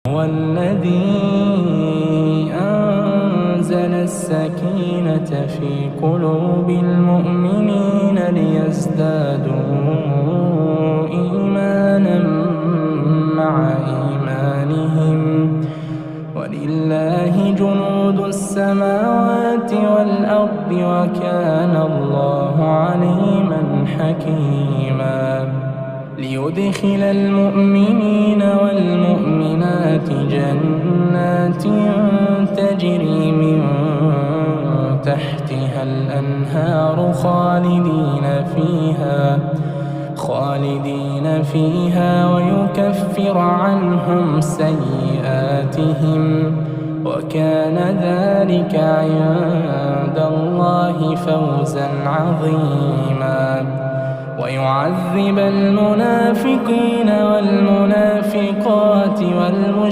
هو الذي أنزل السكينة في قلوب المؤمنين ليزدادوا إيمانا مع إيمانهم ولله جنود السماوات والأرض وكان الله عليما حكيما ليدخل المؤمنين والمؤمنات جنات تجري من تحتها الأنهار خالدين فيها ويكفر عنهم سيئاتهم وكان ذلك عند الله فوزا عظيما ويعذب المنافقين والمنافقات والمشركين